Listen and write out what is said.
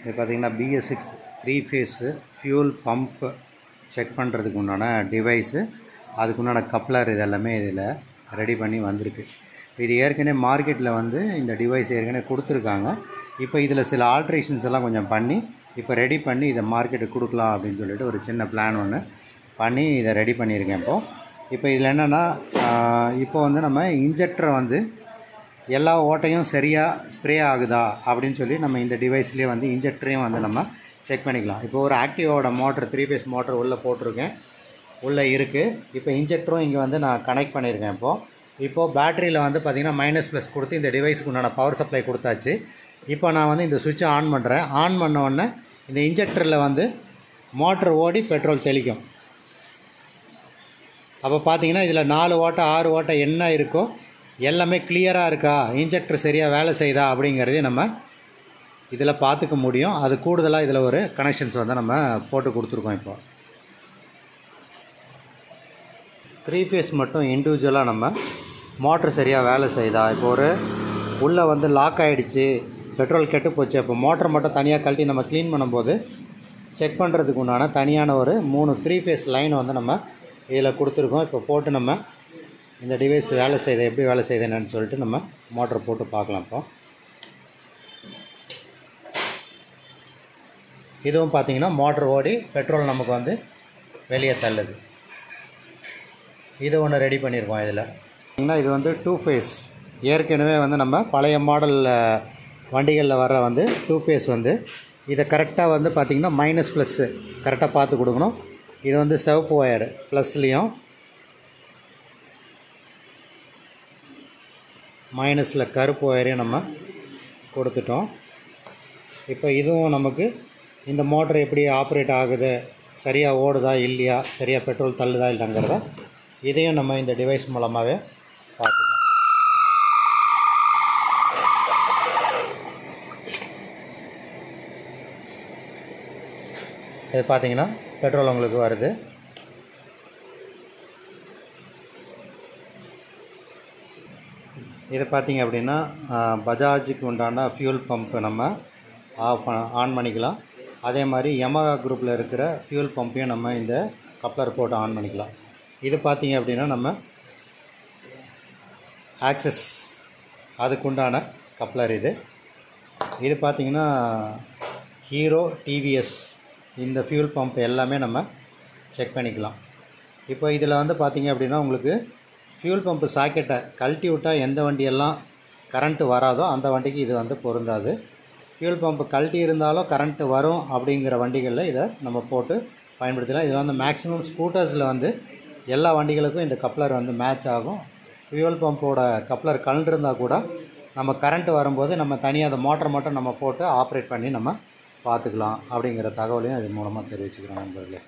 இது பார்த்திங்கன்னா BS6 3 phase fuel pump check பண்ணுறதுக்கு உண்டான டிவைஸு, அதுக்குண்டான கப்ளர் இதெல்லாமே இதில் ரெடி பண்ணி வந்திருக்கு. இது ஏற்கனவே மார்க்கெட்டில் வந்து இந்த டிவைஸ் ஏற்கனவே கொடுத்துருக்காங்க. இப்போ இதில் சில ஆல்ட்ரேஷன்ஸ் எல்லாம் கொஞ்சம் பண்ணி இப்போ ரெடி பண்ணி இதை மார்க்கெட்டுக்கு கொடுக்கலாம் அப்படின்னு சொல்லிட்டு ஒரு சின்ன பிளான் ஒன்று பண்ணி இதை ரெடி பண்ணியிருக்கேன். இப்போ இதில் என்னென்னா, இப்போ வந்து நம்ம இன்ஜெக்டரை வந்து எல்லா ஓட்டையும் சரியாக ஸ்ப்ரே ஆகுதா அப்படின்னு சொல்லி நம்ம இந்த டிவைஸ்லேயே வந்து இன்ஜெக்டரையும் வந்து நம்ம செக் பண்ணிக்கலாம். இப்போ ஒரு ஆக்டிவாவோட மோட்டர் 3 ஃபேஸ் மோட்டர் உள்ளே போட்டிருக்கேன், உள்ளே இருக்குது. இப்போ இன்ஜெக்டரும் இங்கே வந்து நான் கனெக்ட் பண்ணியிருக்கேன். இப்போது பேட்டரியில் வந்து பார்த்திங்கன்னா மைனஸ் கொடுத்து இந்த டிவைஸுக்கு உண்டான பவர் சப்ளை கொடுத்தாச்சு. இப்போ நான் வந்து இந்த சுவிட்சை ஆன் பண்ணுறேன். ஆன் பண்ண உடனே இந்த இன்ஜெக்டரில் வந்து மோட்டர் ஓடி பெட்ரோல் தெளிக்கும். அப்போ பார்த்தீங்கன்னா இதில் 4 ஓட்டை 6 ஓட்டை என்ன இருக்கோ எல்லாமே கிளியராக இருக்கா, இன்ஜெக்டர் சரியாக வேலை செய்தா அப்படிங்கிறதே நம்ம இதில் பார்த்துக்க முடியும். அது கூடுதலாக இதில் ஒரு கனெக்ஷன்ஸ் வந்து நம்ம போட்டு கொடுத்துருக்கோம். இப்போ 3 ஃபேஸ் மட்டும் இண்டிவிஜுவலாக நம்ம மோட்டர் சரியாக வேலை செய்தா, இப்போ ஒரு உள்ளே வந்து லாக் ஆகிடுச்சு, பெட்ரோல் கெட்டு போச்சு, அப்போ மோட்டர் மட்டும் தனியாக கழட்டி நம்ம க்ளீன் பண்ணும்போது செக் பண்ணுறதுக்கு உண்டான தனியான ஒரு 3 ஃபேஸ் லைன் வந்து நம்ம இதில் கொடுத்துருக்கோம். இப்போ போட்டு நம்ம இந்த டிவைஸ் வேலை செய்த எப்படி வேலை செய்யுதுன்னு சொல்லிட்டு நம்ம மோட்டர் போட்டு பார்க்கலாம். இப்போ இதுவும் பார்த்திங்கன்னா மோட்டர் ஓடி பெட்ரோல் நமக்கு வந்து வெளியே தள்ளுது. இது ஒன்று ரெடி பண்ணியிருக்கோம். இதில் பார்த்திங்கன்னா இது வந்து 2 ஃபேஸ். ஏற்கனவே வந்து நம்ம பழைய மாடல் வண்டிகளில் வர வந்து 2 ஃபேஸ் வந்து இதை கரெக்டாக வந்து பார்த்திங்கன்னா மைனஸ் கரெக்டாக பார்த்து கொடுக்கணும். இது வந்து சிவப்பு ஒயர் ப்ளஸ்லேயும் மைனஸில் கருப்பு ஒயரையும் நம்ம கொடுத்துட்டோம். இப்போ இதுவும் நமக்கு இந்த மோட்டர் எப்படி ஆப்ரேட் ஆகுது, சரியாக ஓடுதா இல்லையா, சரியாக பெட்ரோல் தள்ளுதா இல்லைங்கிறத இதையும் நம்ம இந்த டிவைஸ் மூலமாகவே பார்த்துக்கலாம். இது பார்த்திங்கன்னா பெட்ரோல் உங்களுக்கு வருது. இது பார்த்திங்க அப்படின்னா பஜாஜுக்கு உண்டான ஃபியூல் பம்ப் நம்ம ஆன் பண்ணிக்கலாம். அதே மாதிரி யமஹா குரூப்பில் இருக்கிற ஃபியூல் பம்பையும் நம்ம இந்த கப்ளர் போட்டு ஆன் பண்ணிக்கலாம். இது பார்த்திங்க அப்படின்னா நம்ம ஆக்சஸ் அதுக்குண்டான கப்ளர். இது பார்த்திங்கன்னா ஹீரோ டிவிஎஸ் இந்த ஃபியூல் பம்ப் எல்லாமே நம்ம செக் பண்ணிக்கலாம். இப்போ இதில் வந்து பார்த்திங்க அப்படின்னா உங்களுக்கு ஃபியூல் பம்ப்பு சாக்கெட்டை கழட்டி விட்டால் எந்த வண்டியெல்லாம் கரண்ட்டு வராதோ அந்த வண்டிக்கு இது வந்து பொருந்தாது. ஃபியூல் பம்ப்பு கழட்டி இருந்தாலும் கரண்ட்டு வரும் அப்படிங்கிற வண்டிகளில் இதை நம்ம போட்டு பயன்படுத்தலாம். இதில் வந்து மேக்ஸிமம் ஸ்கூட்டர்ஸில் வந்து எல்லா வண்டிகளுக்கும் இந்த கப்ளர் வந்து மேட்ச் ஆகும். ஃபியூல் பம்போட கப்ளர் கழண்டிருந்தால் கூட நம்ம கரண்ட்டு வரும்போது நம்ம தனியாக அந்த மோட்டர் மட்டும் நம்ம போட்டு ஆப்ரேட் பண்ணி நம்ம பார்த்துக்கலாம் அப்படிங்கிற தகவலையும் இது மூலமாக தெரிவிச்சுக்கிறோம் நண்பர்களே.